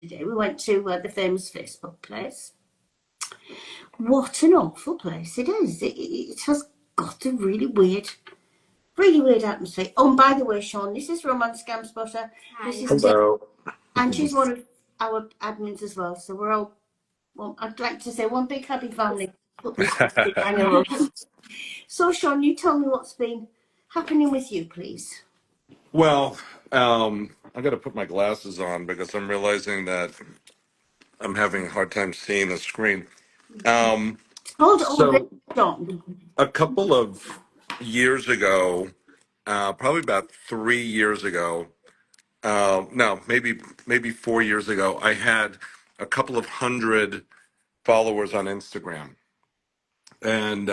today. We went to the famous Facebook place. What an awful place it is. It has got a really weird atmosphere. Oh, and by the way, Sean, this is Romance Scam Spotter. This is Deb, Hello. and she's one of our admins as well. So we're all, well, I'd like to say one big happy family. Put this behind us. So, Sean, you tell me what's been happening with you, please. Well, I got to put my glasses on because I'm realizing that I'm having a hard time seeing the screen. Um, Hold all this, so Sean. a couple of years ago, probably about 3 years ago, no, maybe 4 years ago, I had a couple of hundred followers on Instagram, and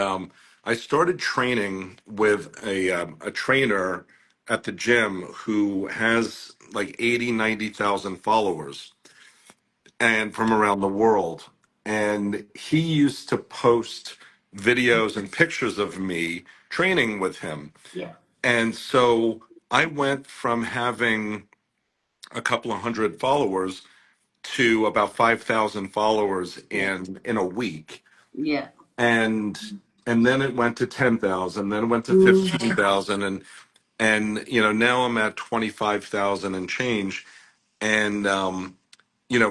I started training with a trainer at the gym who has like 90,000 followers and from around the world. And he used to post videos and pictures of me training with him. Yeah. And so I went from having a couple of hundred followers to about 5,000 followers Yeah. in a week. Yeah. and and then it went to 10,000, then it went to Mm. 15,000, and now I'm at 25,000 and change. And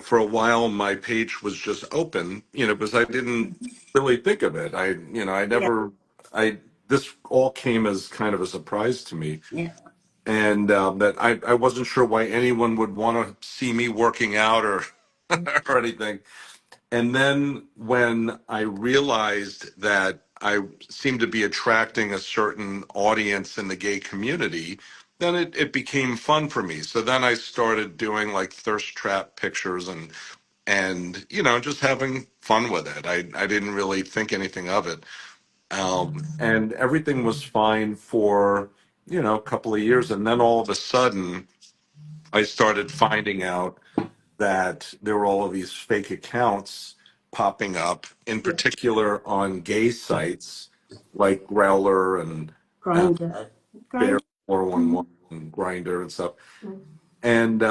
for a while my page was just open, because I didn't really think of it. I Yeah. never I this all came as kind of a surprise to me, Yeah. and that I wasn't sure why anyone would want to see me working out or or anything. And then when I realized that I seemed to be attracting a certain audience in the gay community, then it became fun for me. So then I started doing like thirst trap pictures and just having fun with it. I didn't really think anything of it. And everything was fine for a couple of years, and then all of a sudden I started finding out that there were all of these fake accounts popping up, in Yeah. particular on gay sites like Growler and Grinder. Bear Grinder. 411 and Grinder and stuff. And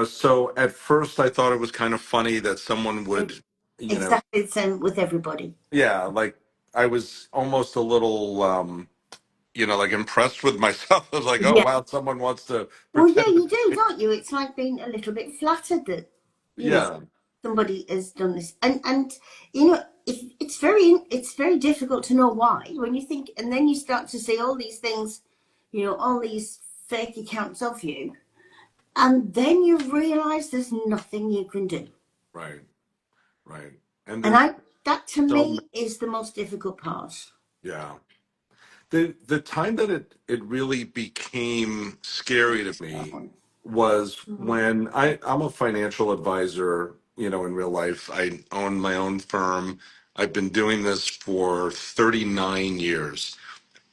so at first I thought it was kind of funny that someone would, you know, Exactly the same with everybody. yeah, like I was almost a little, like impressed with myself. I was like, oh Yeah. wow, someone wants to Well, yeah, pretend to you do, be. don't you? It's like being a little bit flattered that, you know, Yeah, somebody has done this, and it's very difficult to know why when you think, and then you start to see all these things, all these fake accounts of you, and then you realise there's nothing you can do. right, right. And And there's that to so me is the most difficult part. yeah. The time that it really became scary to me was when I'm a financial advisor, in real life. I own my own firm. I've been doing this for 39 years.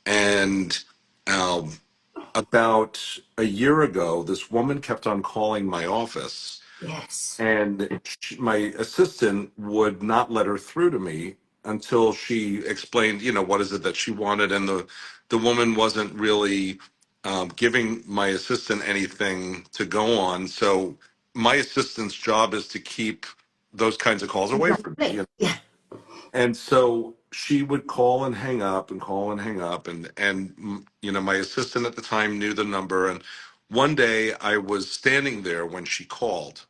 And um, about a year ago, this woman kept on calling my office, Yes. and my assistant would not let her through to me until she explained, what is it that she wanted. And the woman wasn't really giving my assistant anything to go on. So my assistant's job is to keep those kinds of calls away from me. Exactly. Yeah. And so she would call and hang up and call and hang up, and my assistant at the time knew the number. And one day I was standing there when she called,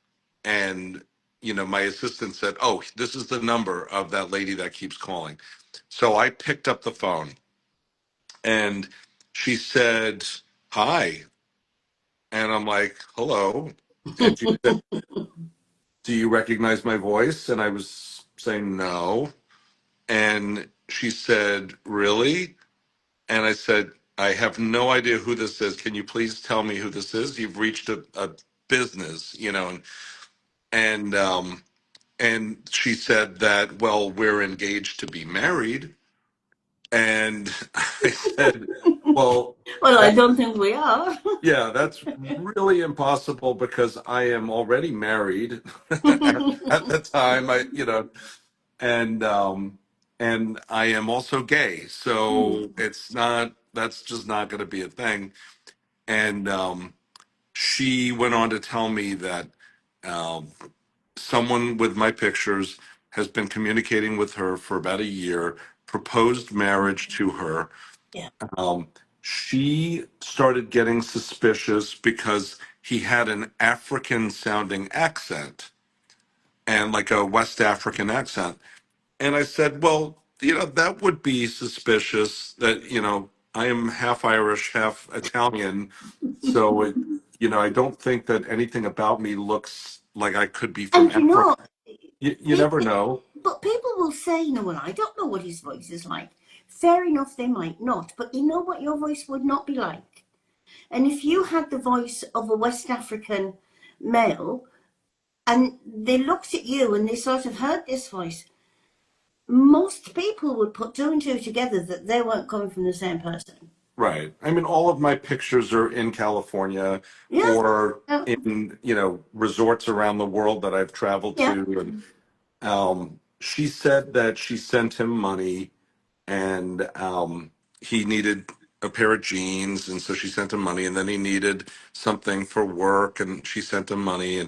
and my assistant said, "Oh, this is the number of that lady that keeps calling." So I picked up the phone, and she said, "Hi," and I'm like, "Hello," and she said, "Do you recognize my voice?" And I was saying no. And she said, "Really?" And I said, "I have no idea who this is. Can you please tell me who this is? You've reached a business, and she said that, well, we're engaged to be married." And I said, "Well, Well, I that, don't think we are. yeah, that's really impossible because I am already married at the time. And and I am also gay, so that's just not going to be a thing." And she went on to tell me that Um, Someone with my pictures has been communicating with her for about a year, proposed marriage to her. Yeah. She started getting suspicious because he had an African sounding accent and like a West African accent. And I said, well, that would be suspicious that, I am half Irish, half Italian. So, I don't think that anything about me looks like I could be from And you Africa. know, You pe- never know. but people will say, well, I don't know what his voice is like. Fair enough, they might not. But you know what your voice would not be like? And if you had the voice of a West African male and they looked at you and they sort of heard this voice, most people would put two and two together that they weren't coming from the same person. Right. I mean, all of my pictures are in California Yeah, or yeah, in, resorts around the world that I've traveled yeah, to. And she said that she sent him money and he needed a pair of jeans. And so she sent him money. And then he needed something for work and she sent him money.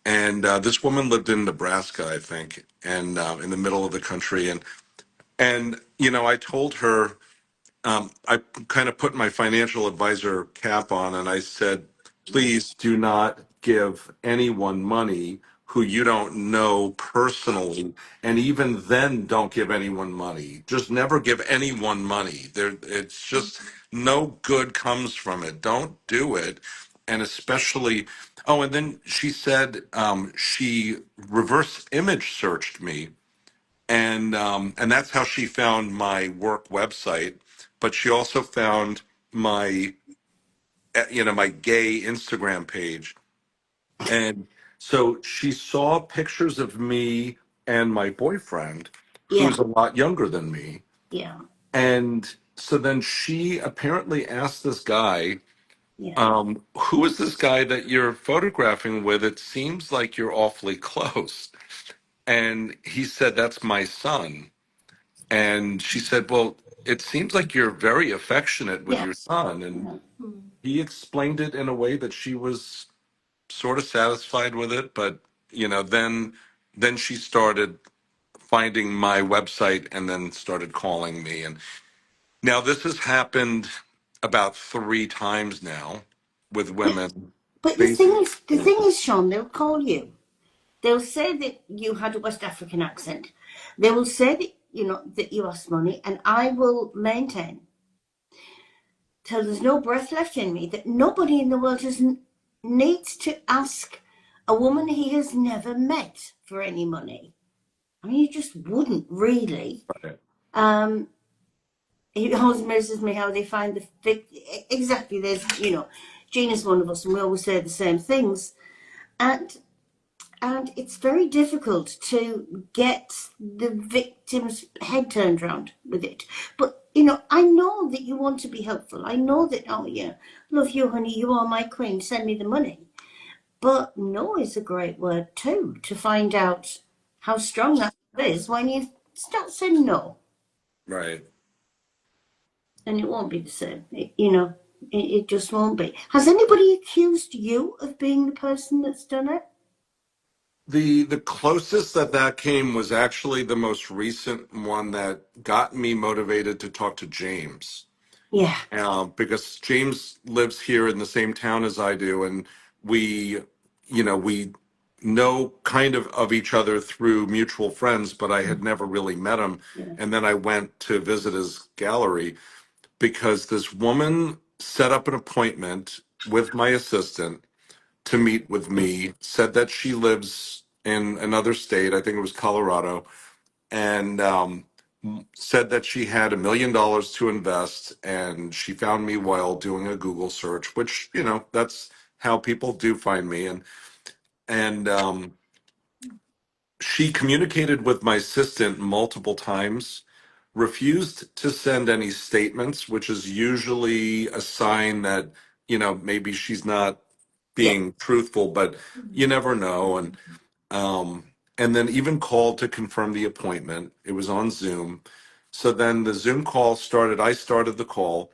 And this woman lived in Nebraska, I think, and in the middle of the country. And I told her, I kind of put my financial advisor cap on and I said, please do not give anyone money who you don't know personally. And even then, don't give anyone money. Just never give anyone money. It's just no good comes from it. Don't do it. And especially, oh, and then she said she reverse image searched me and that's how she found my work website. But she also found my my gay Instagram page, and so she saw pictures of me and my boyfriend, yeah, who's a lot younger than me, yeah, and so then she apparently asked this guy. yeah, Who is this guy that you're photographing with? It seems like you're awfully close. And he said, that's my son. And she said, well, it seems like you're very affectionate with yeah. your son. And Yeah. he explained it in a way that she was sort of satisfied with it. But, then she started finding my website and then started calling me. And now this has happened about 3 times now with But women. but Basically, the thing is, Sean, they'll call you. They'll say that you had a West African accent. They will say that that you asked money, and I will maintain till there's no breath left in me that nobody in the world needs to ask a woman he has never met for any money. I mean, you just wouldn't really. right, Um, it always amazes me how they find exactly. There's Gina's one of us, and we always say the same things, and it's very difficult to get the victim's head turned around with it. But I know that you want to be helpful. I know that, oh yeah, love you, honey, you are my queen, send me the money. But no is a great word too, to find out how strong that is when you start saying no. right. And it won't be the same. It just won't be. Has anybody accused you of being the person that's done it? The closest that came was actually the most recent one that got me motivated to talk to James. Yeah, Because James lives here in the same town as I do, and we know kind of each other through mutual friends, but I had never really met him. yeah, And then I went to visit his gallery because this woman set up an appointment with my assistant to meet with me, said that she lives in another state, I think it was Colorado, and said that she had $1 million to invest. And she found me while doing a Google search, which, that's how people do find me. And she communicated with my assistant multiple times, refused to send any statements, which is usually a sign that, maybe she's not yeah. being truthful, but you never know. And then even called to confirm the appointment. It was on Zoom. So then the Zoom call started. I started the call,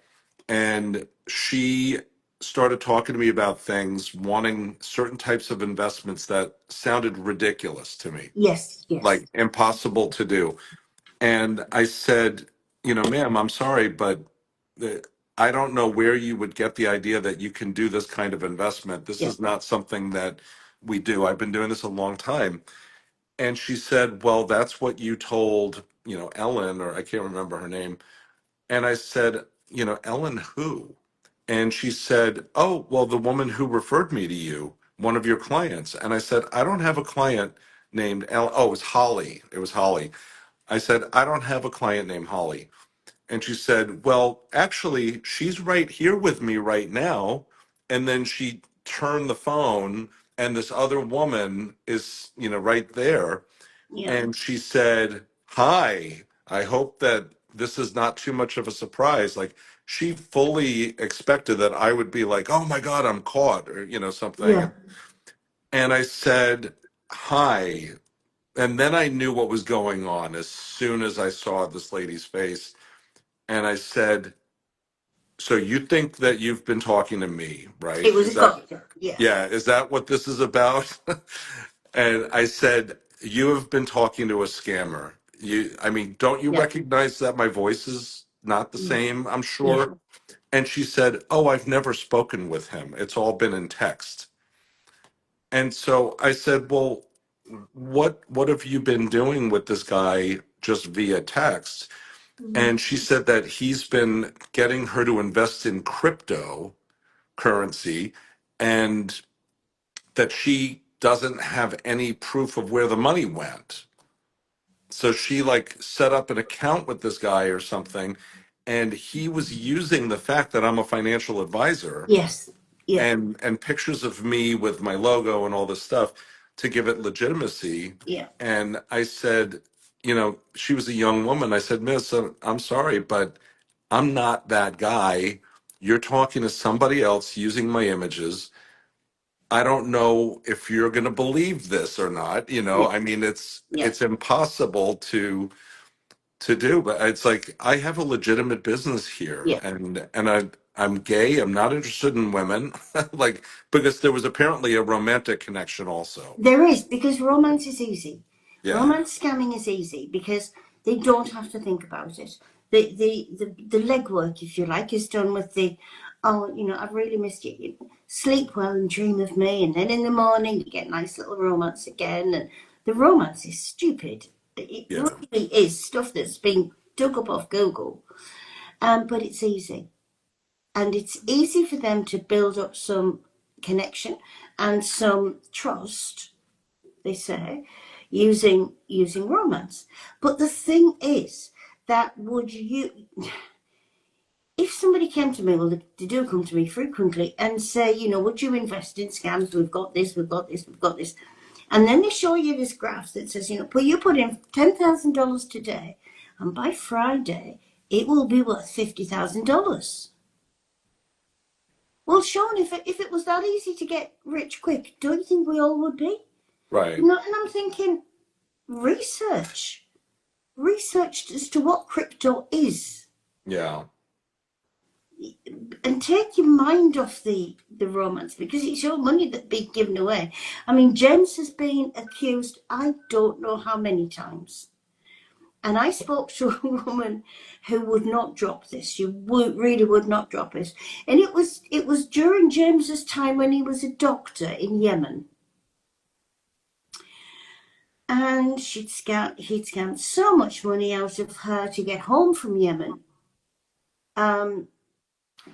and she started talking to me about things, wanting certain types of investments that sounded ridiculous to me, Yes, yes, like impossible to do. And I said, ma'am, I'm sorry, but the, I don't know where you would get the idea that you can do this kind of investment. This yeah, is not something that we do. I've been doing this a long time. And she said, well, that's what you told, Ellen, or I can't remember her name. And I said, Ellen who? And she said, oh, well, the woman who referred me to you, one of your clients. And I said, I don't have a client named Ellen. Oh, it was Holly. It was Holly. I said, I don't have a client named Holly. And she said, well, actually, she's right here with me right now. And then she turned the phone, and this other woman is, right there. yeah, And she said, hi, I hope that this is not too much of a surprise. Like, she fully expected that I would be like, oh my God, I'm caught, or, something. yeah, And I said, hi. And then I knew what was going on as soon as I saw this lady's face. And I said, so you think that you've been talking to me, right? it was Is a that, gotcha. Yeah, yeah, is that what this is about? And I said, you have been talking to a scammer. I mean, don't you yeah, recognize that my voice is not the yeah, same, I'm yeah. sure? And she said, oh, I've never spoken with him. It's all been in text. And so I said, well, what have you been doing with this guy just via text? Mhm. And she said that he's been getting her to invest in cryptocurrency, and that she doesn't have any proof of where the money went. So she like set up an account with this guy or something, and he was using the fact that I'm a financial advisor Yes, yeah, and pictures of me with my logo and all this stuff to give it legitimacy. yeah. And I said, she was a young woman. I said, Miss, I'm sorry, but I'm not that guy. You're talking to somebody else using my images. I don't know if you're going to believe this or not. Yeah, I mean, it's yeah, it's impossible to do, but it's like I have a legitimate business here, yeah. and I'm gay. I'm not interested in women, like, because there was apparently a romantic connection also. There is, because romance is easy. Yeah, Romance scamming is easy because they don't have to think about it. The legwork, if you like, is done with the, oh, I've really missed you. Sleep well and dream of me. And then in the morning, you get nice little romance again. And the romance is stupid. It yeah, really is stuff that's been dug up off Google. But it's easy. And it's easy for them to build up some connection and some trust, they say, using romance. But the thing is that would you, if somebody came to me, well, they do come to me frequently and say, would you invest in scams? We've got this, we've got this, we've got this. And then they show you this graph that says, you put in $10,000 today, and by Friday, it will be worth $50,000. Well, Sean, if it was that easy to get rich quick, don't you think we all would be? right. And I'm thinking, research. Research as to what crypto is, Yeah, and take your mind off the romance, because it's your money that's being given away. I mean, James has been accused, I don't know how many times. And I spoke to a woman who would not drop this. She really would not drop it. And it was during James's time when he was a doctor in Yemen. And he'd scammed so much money out of her to get home from Yemen, um,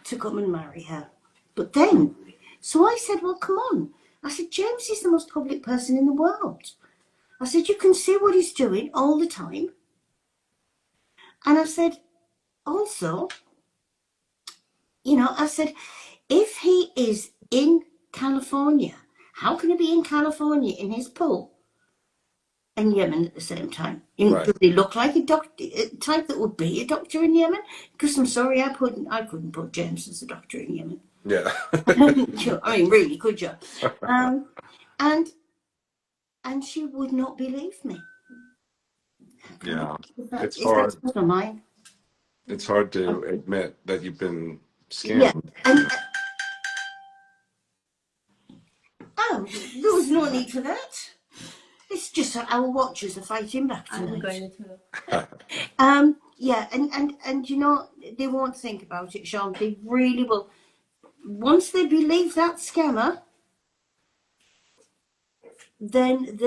to come and marry her. But then, so I said, well, come on. I said, James is the most public person in the world. I said, you can see what he's doing all the time. And I said, also, I said, if he is in California, how can he be in California in his pool in Yemen at the same time? right. Does he look like a doctor, a type that would be a doctor in Yemen? Because I'm sorry, I couldn't put James as a doctor in Yemen. Yeah, I mean, really, could you? Um, and and she would not believe me. yeah. It's Is that hard. my mind? It's hard to admit that you've been Yeah, scammed. and there was no need for that. It's just that our watches are fighting back I'm tonight. going to. Yeah, and you know, they won't think about it, Sean. They really will. Once they believe that scammer, then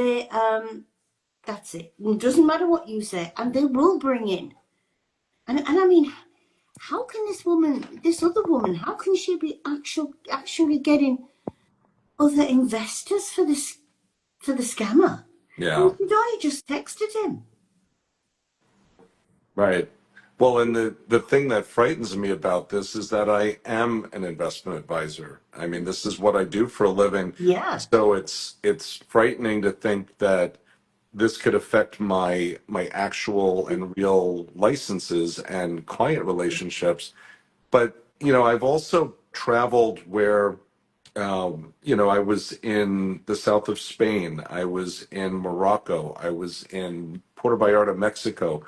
that's it. It doesn't matter what you say, and they will bring in. And I mean, how can this other woman, how can she be actually getting other investors for the scammer? Yeah. She'd only just texted him. Right. Well, and the thing that frightens me about this is that I am an investment advisor. I mean, this is what I do for a living. Yeah. So it's frightening to think that this could affect my actual and real licenses and client relationships. But, I've also traveled where I was in the south of Spain. I was in Morocco. I was in Puerto Vallarta, Mexico,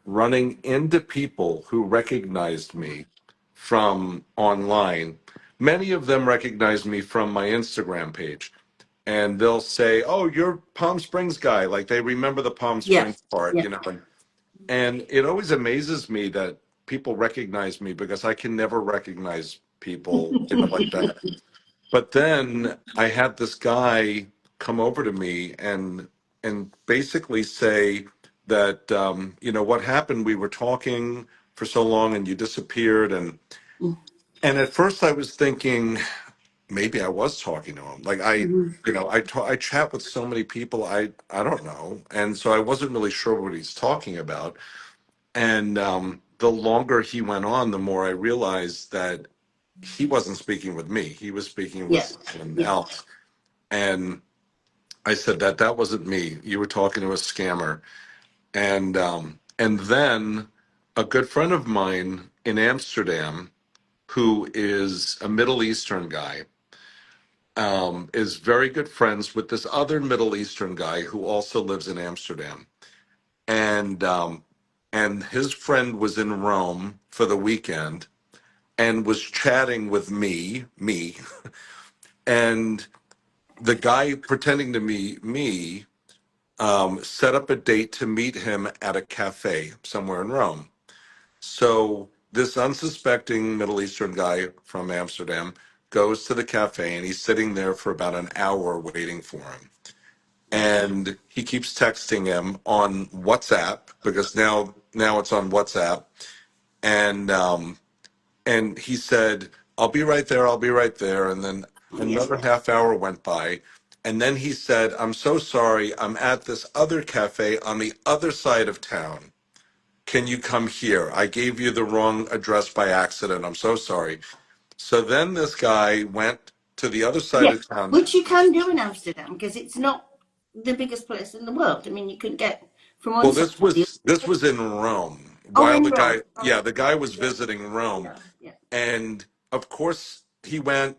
running into people who recognized me from online. Many of them recognized me from my Instagram page. And they'll say, "Oh, you're Palm Springs guy." Like they remember the Palm Yeah. Springs part, Yeah. And it always amazes me that people recognize me because I can never recognize people, like that. But then I had this guy come over to me and basically say that what happened. We were talking for so long, and you disappeared, and at first I was thinking maybe I was talking to him. Like I chat with so many people. I don't know, and so I wasn't really sure what he's talking about. And the longer he went on, the more I realized that he wasn't speaking with me. He was speaking with Yeah. someone Yeah. else. And I said that wasn't me. You were talking to a scammer. And then a good friend of mine in Amsterdam, who is a Middle Eastern guy, is very good friends with this other Middle Eastern guy who also lives in Amsterdam. And his friend was in Rome for the weekend and was chatting with me, and the guy pretending to be me set up a date to meet him at a cafe somewhere in Rome. So this unsuspecting Middle Eastern guy from Amsterdam goes to the cafe and he's sitting there for about an hour waiting for him. And he keeps texting him on WhatsApp because now it's on WhatsApp. And he said, "I'll be right there, I'll be right there." And then Yeah. another half hour went by. And then he said, "I'm so sorry. I'm at this other cafe on the other side of town. Can you come here? I gave you the wrong address by accident. I'm so sorry." So then this guy went to the other side Yeah. of town. Which you can do in Amsterdam because it's not the biggest place in the world. I mean, you can get from one Well, side this to the was this was in Rome. other. Oh, While in the Rome. guy, Oh, yeah, the guy was yeah. visiting Rome. Yeah. Yeah. And of course he went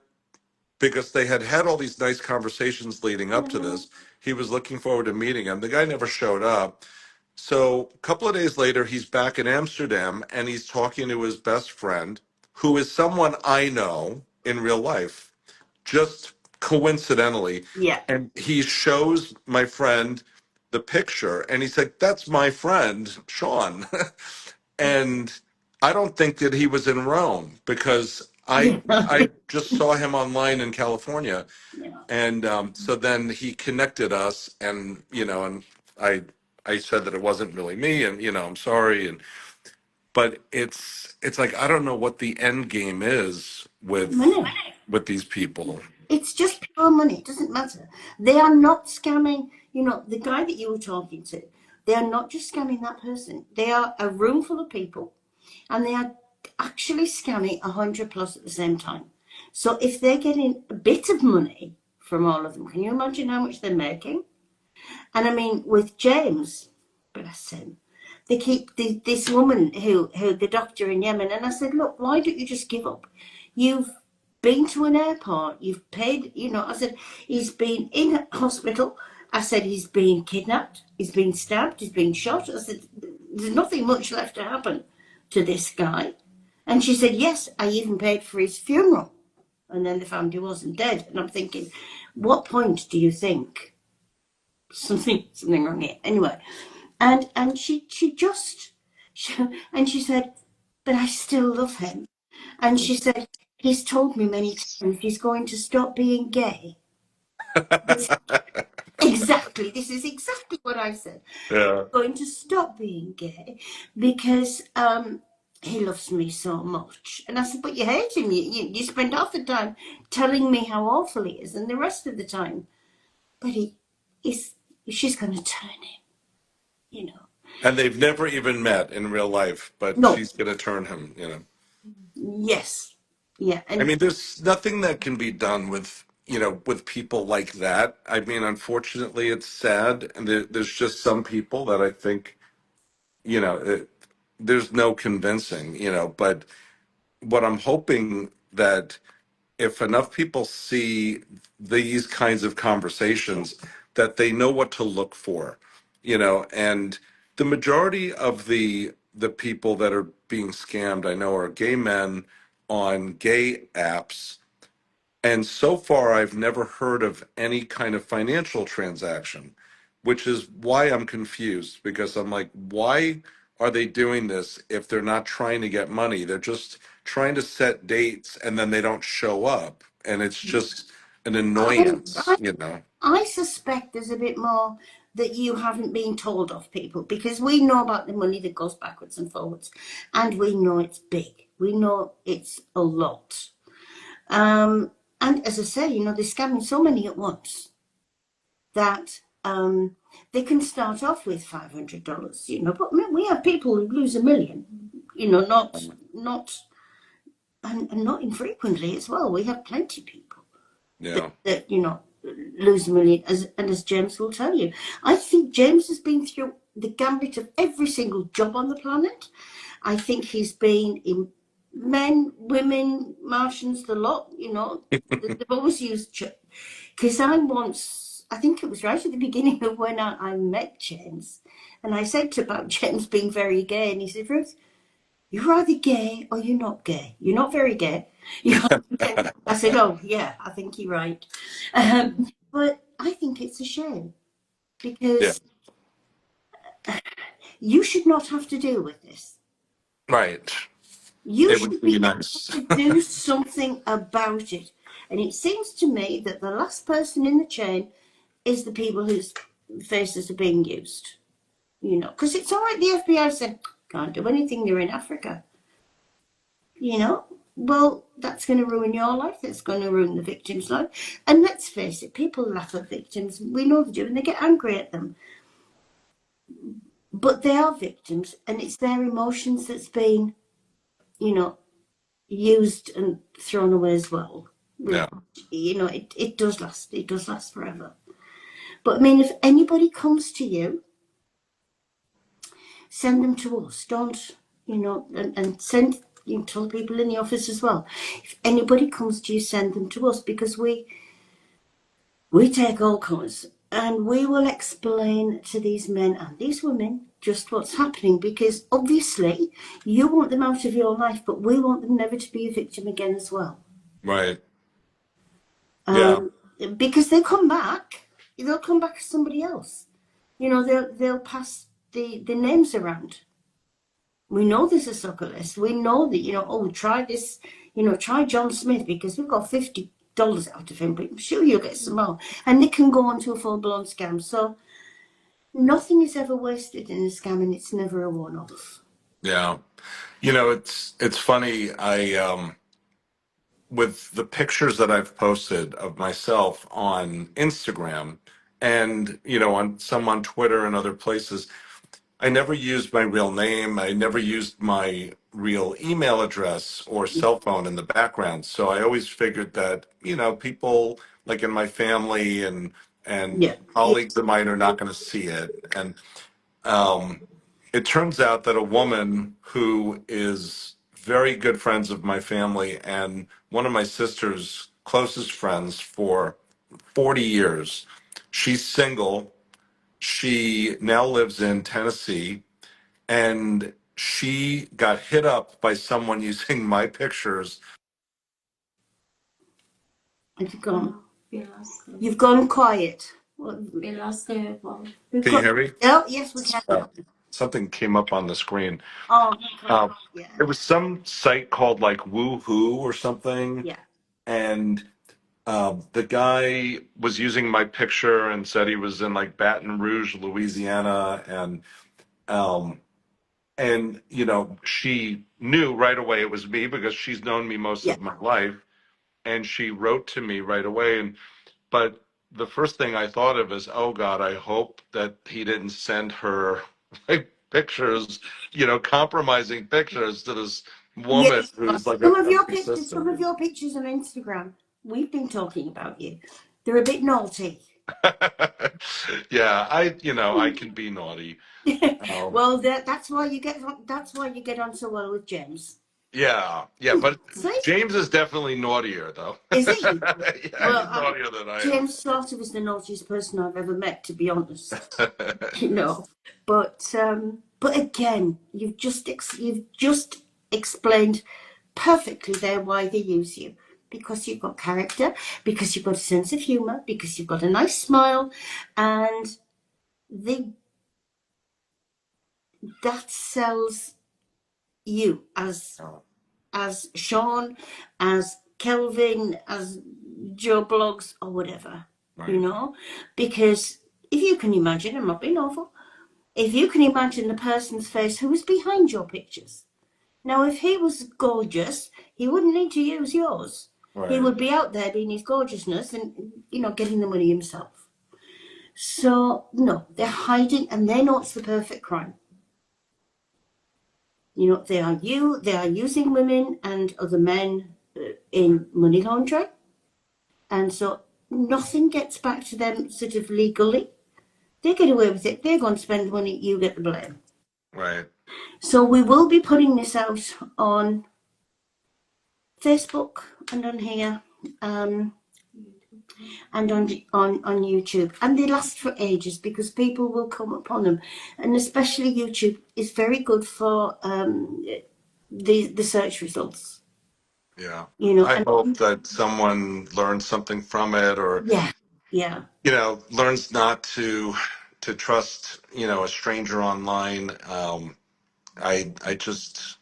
because they had all these nice conversations leading up to Mm-hmm. this. He was looking forward to meeting him. The guy never showed up. So a couple of days later, he's back in Amsterdam and he's talking to his best friend, who is someone I know in real life, just coincidentally. Yeah. And he shows my friend the picture and he's like, "That's my friend, Sean." And I don't think that he was in Rome because I Yeah. I just saw him online in California, Yeah. and so then he connected us, and and I I said that it wasn't really me, and I'm sorry, but it's like I don't know what the end game is Money. with these people. It's just pure money. It doesn't matter. They are not scamming, the guy that you were talking to. They are not just scamming that person. They are a room full of people and they are actually scamming 100 plus at the same time. So if they're getting a bit of money from all of them, can you imagine how much they're making? And I mean, with James, bless him, they keep this woman who the doctor in Yemen, and I said, look, why don't you just give up? You've been to an airport, you've paid, I said, he's been in hospital. I said, he's been kidnapped, he's been stabbed, he's been shot. I said, there's nothing much left to happen to this guy. And she said, yes, I even paid for his funeral. And then they found he wasn't dead. And I'm thinking, what point do you think something wrong here? Anyway, and she and she said, but I still love him. And she said, he's told me many times he's going to stop being gay. Exactly. This is exactly what I said. Yeah. Going to stop being gay because he loves me so much. And I said, but you hate him. You spend half the time telling me how awful he is, and the rest of the time, but she's going to turn him, you know. And they've never even met in real life, but No. she's going to turn him, you know. Yes. Yeah. I And mean, there's nothing that can be done with, with people like that. I mean, unfortunately, it's sad. And there's just some people that I think, there's no convincing, but what I'm hoping that if enough people see these kinds of conversations, that they know what to look for, and the majority of the people that are being scammed, I know, are gay men on gay apps, and so far, I've never heard of any kind of financial transaction, which is why I'm confused, because I'm like, why are they doing this if they're not trying to get money? They're just trying to set dates and then they don't show up. And it's just an I, annoyance, I, I suspect there's a bit more that you haven't been told of, people, because we know about the money that goes backwards and forwards, and we know it's big. We know it's a lot. And as I say, they're scamming so many at once that they can start off with $500, but I mean, we have people who lose $1 million, not and not infrequently as well. We have plenty of people Yeah. that lose $1 million, as James will tell you. I think James has been through the gambit of every single job on the planet. I think he's been in men, women, Martians, the lot. They've always used, because I think it was right at the beginning of when I met James, and I said about James being very gay, and he said, Ruth, you're either gay or you're not gay. You're not very gay. I said, oh, yeah, I think you're right. But I think it's a shame Yeah. because you should not have to deal with this. Right. You It would should be be able nice. to do something about it. And it seems to me that the last person in the chain is the people whose faces are being used. Because it's all right, the FBI said, can't do anything, they're in Africa. Well, that's going to ruin your life. That's going to ruin the victim's life. And let's face it, people laugh at victims. We know they do, and they get angry at them. But they are victims, and it's their emotions that's being, used and thrown away as well. Yeah. It does last. It does last forever. But I mean, if anybody comes to you, send them to us. Don't, and send, tell people in the office as well. If anybody comes to you, send them to us, because we take all comers, and we will explain to these men and these women just what's happening, because obviously you want them out of your life, but we want them never to be a victim again as well. Right. Yeah. Because they'll come back. They'll come back as somebody else. They'll pass the names around. We know there's a sucker list. We know that, try this, try John Smith, because we've got $50 out of him, but I'm sure you'll get some more. And they can go on to a full-blown scam. So nothing is ever wasted in a scam, and it's never a one-off. Yeah. It's funny. With the pictures that I've posted of myself on Instagram and, on Twitter and other places, I never used my real name. I never used my real email address or cell phone in the background. So I always figured that, people like in my family and Yeah. colleagues of mine are not going to see it. And it turns out that a woman who is very good friends of my family and one of my sister's closest friends for 40 years, she's single. She now lives in Tennessee, and she got hit up by someone using my pictures. Have you gone? You've gone quiet. We lost the ball. We've Can you got. hear me? Oh, yes, we can. Something came up on the screen. Oh, Um, yeah. it was some site called like Woohoo or something, Yeah. and the guy was using my picture and said he was in like Baton Rouge, Louisiana, and she knew right away it was me because she's known me most Yeah. of my life, and she wrote to me right away. But the first thing I thought of is, oh God, I hope that he didn't send her like pictures, compromising pictures to this Yeah. woman who's like Some of a your pictures, some of assistant. your pictures on Instagram, we've been talking about you. They're a bit naughty. Yeah, I can be naughty. Um, Well, that's why you get on. That's why you get on so well with James. yeah, but See, James is definitely naughtier though. is he? Yeah, Well, he's naughtier than I James Slaughter was the naughtiest person I've ever met, to be honest. am. But again, you've just explained perfectly there why they use you, because you've got character, because you've got a sense of humor, because you've got a nice smile, and that sells you as Sean, as Kelvin, as Joe Blogs, or whatever, Right. because if you can imagine, I'm not being awful, if you can imagine the person's face who was behind your pictures. Now, if he was gorgeous, he wouldn't need to use yours. He Right. would be out there being his gorgeousness and, getting the money himself. So, no, they're hiding and they know it's the perfect crime. They are using women and other men in money laundering. And so nothing gets back to them sort of legally. They get away with it. They're going to spend money. You get the blame. Right. So we will be putting this out on Facebook and on here, and on YouTube, and they last for ages because people will come upon them, and especially YouTube is very good for the search results. Yeah. I And hope that someone learns something from it, or yeah, learns not to trust, a stranger online. I just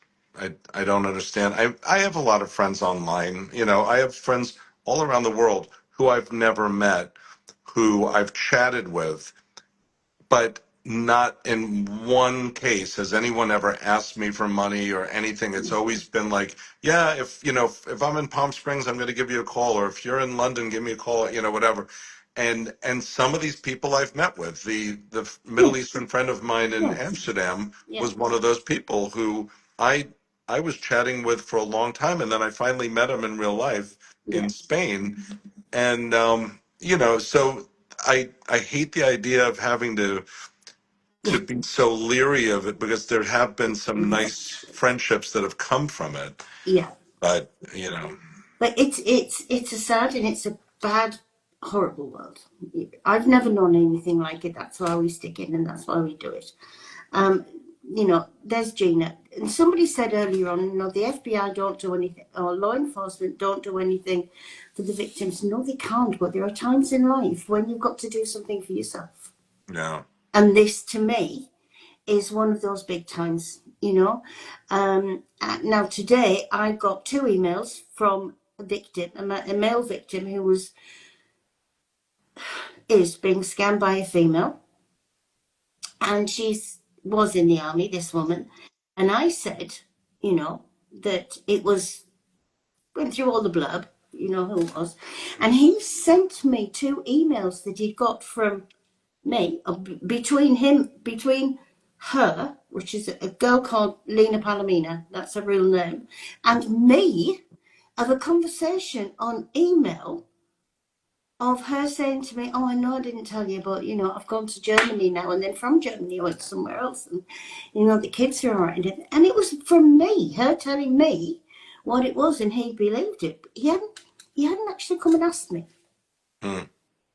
I don't understand. I have a lot of friends online. I have friends all around the world who I've never met, who I've chatted with, but not in one case has anyone ever asked me for money or anything. It's always been like, yeah, if I'm in Palm Springs, I'm going to give you a call, or if you're in London, give me a call, whatever. And some of these people I've met with, the Middle Eastern friend of mine in Amsterdam was one of those people who I was chatting with for a long time, and then I finally met him in real life in Spain, and so I hate the idea of having to be so leery of it, because there have been some nice friendships that have come from it. yeah. But But it's a sad and it's a bad, horrible world. I've never known anything like it. That's why we stick in and that's why we do it. There's Gina. And somebody said earlier on, the FBI don't do anything, or law enforcement don't do anything for the victims. No, they can't. But there are times in life when you've got to do something for yourself. yeah, And this, to me, is one of those big times, Now, today, I got 2 emails from a victim, a male victim who is being scammed by a female. And she was in the army, this woman. And I said, that it was, went through all the blurb, who it was. And he sent me 2 emails that he'd got from me, between her, which is a girl called Lena Palomina, that's her real name, and me, of a conversation on email of her saying to me, oh, I know I didn't tell you, but, I've gone to Germany now, and then from Germany I went somewhere else, and, the kids are all right. And it was from me, her telling me what it was, and he believed it. But he hadn't actually come and asked me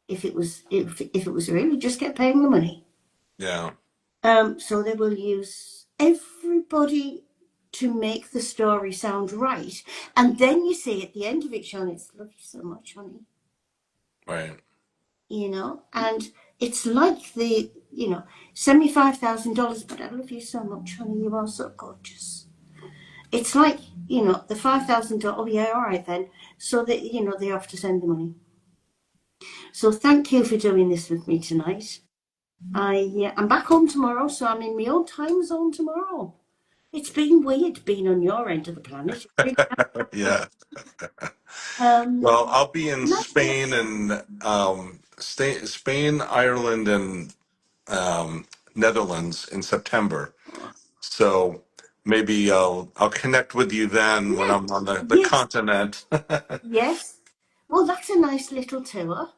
if it was really just get paying the money. yeah, So they will use everybody to make the story sound right. And then you see at the end of it, Sean, it's love you so much, honey. Right. you know, and it's like the, you know, $75,000, but I love you so much, honey, you are so gorgeous. It's like, you know, the $5,000, oh yeah, all right then, so that, you know, they have to send the money. So thank you for doing this with me tonight. I'm back home tomorrow, so I'm in my own time zone tomorrow. It's been weird being on your end of the planet. Yeah. Um, Well, I'll be in nice to Spain and Spain, Ireland, and Netherlands in September. So maybe I'll connect with you then when yeah, I'm on the yes, continent. yes. Well, that's a nice little tour.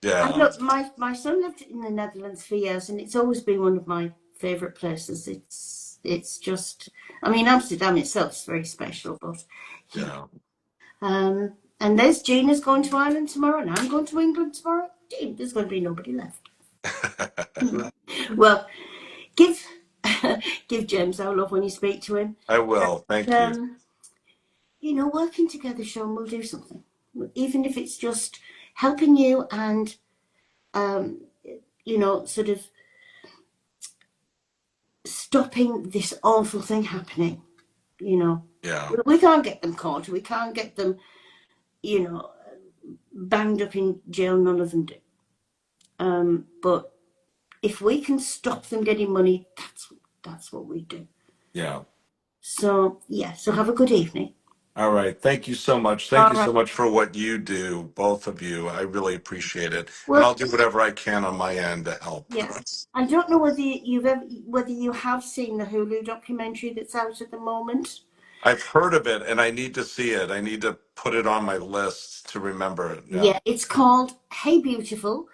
And Yeah. look, my son lived in the Netherlands for years, and it's always been one of my favourite places. It's just, I mean, Amsterdam itself is very special, but yeah. Yeah. And there's Gina's going to Ireland tomorrow, and I'm going to England tomorrow. Gee, there's going to be nobody left. Well, give give James our love when you speak to him. I will. Thank you. You know, working together, Sean, we'll do something, even if it's just helping you and you know, sort of stopping this awful thing happening. You know, Yeah. we can't get them caught. We can't get them, you know, banged up in jail. None of them do. But if we can stop them getting money, that's what we do. Yeah. So yeah. So have a good evening. All right. Thank you so much. Thank All you right. so much for what you do, both of you. I really appreciate it. And Well, I'll do whatever I can on my end to help. yeah. I don't know whether you have seen the Hulu documentary that's out at the moment. I've heard of it and I need to see it. I need to put it on my list to remember it. Yeah. Yeah, it's called Hey Beautiful,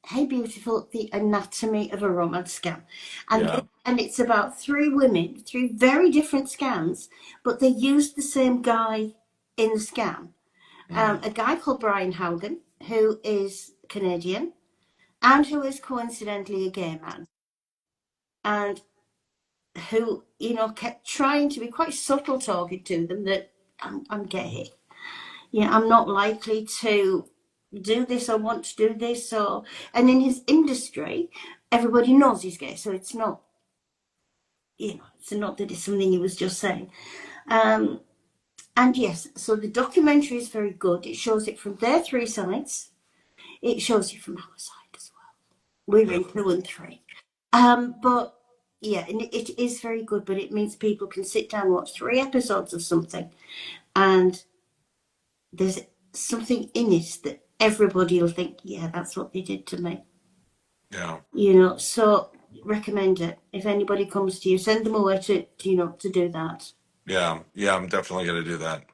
Hey Beautiful, the Anatomy of a Romance Scam. Yeah. And it's about three women, three very different scams, but they used the same guy in the scam. A guy called Brian Haugen, who is Canadian and who is coincidentally a gay man, and who, you know, kept trying to be quite subtle talking to them that I'm gay. Yeah, I'm not likely to do this or want to do this, or and in his industry everybody knows he's gay, so it's not, you know, it's not that it's something he was just saying. And yes, so the documentary is very good. It shows it from their three sides. It shows you from our side as well. We're in 2 and 3. But yeah, and it is very good, but it means people can sit down and watch 3 episodes of something, and there's something in it that everybody will think, yeah, that's what they did to me. Yeah. You know, so recommend it. If anybody comes to you, send them away to you know, to do that. Yeah. Yeah. I'm definitely going to do that.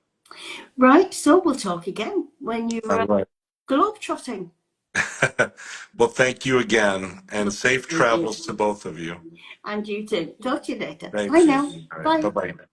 Right, so we'll talk again when All you're right. globetrotting. Well, thank you again and safe travels to both of you. And you too. Talk to you later. Thank Bye you. now. All right. Bye. Bye-bye.